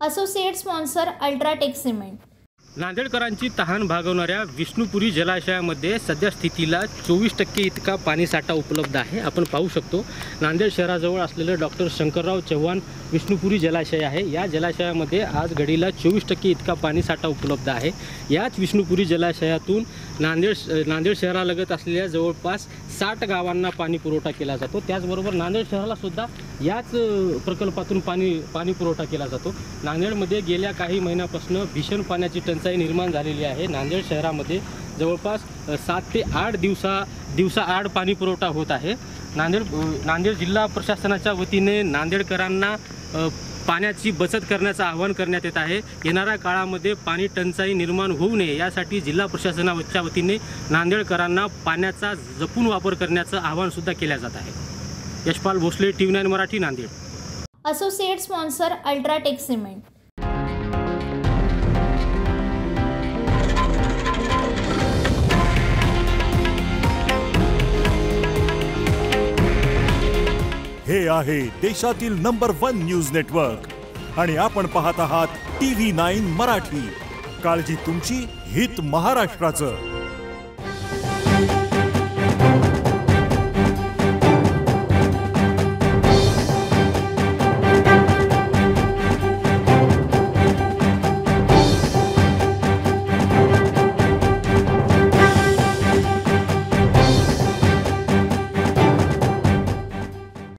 Associate sponsor UltraTech cement. नांदेडकरांची तहान भागवणाऱ्या विष्णुपुरी जलाशयामध्ये सध्या स्थितीला 24% इतका पाणीसाठा उपलब्ध आहे। आपण पाहू शकतो नांदेड शहराजवळ असलेलं डॉक्टर शंकरराव चव्हाण विष्णुपुरी जलाशय आहे। या जलाशयामध्ये आज घडीला 24% इतका पाणीसाठा उपलब्ध आहे। याच विष्णुपुरी जलाशयातून नांदेड शहरालगत असलेल्या जवळपास 60 गावांना पाणी पुरवठा केला जातो। त्याचबरोबर नांदेड शहराला सुद्धा याच प्रकल्पातून पाणी पुरवठा केला जातो। नांदेडमध्ये गेल्या काही महिन्यापासून भीषण पाण्याची टंचाई निर्माण झालेली आहे। नांदेड शहरामध्ये जवळपास 7 ते 8 दिवसाआड पाणी पुरवठा होत आहे। नांदेड जिल्हा प्रशासनाच्या वतीने नांदेडकरांना पाण्याची बचत करण्याचं आवाहन करण्यात येत आहे। येणाऱ्या काळामध्ये पाणी टंचाई निर्माण होऊ नये यासाठी जिल्हा प्रशासनाच्या वतीने नांदेडकरांना पाण्याचा जपून वापर करण्याचं आवाहन सुद्धा केले जात आहे। Yashpal Bhosale, TV9 Marathi, Nanded. Associate sponsor UltraTech cement. हे आहे देशातील नंबर 1 न्यूज नेटवर्क आणि आपण पाहत आहात TV9 मराठी। काळजी तुमची, हित महाराष्ट्राचं।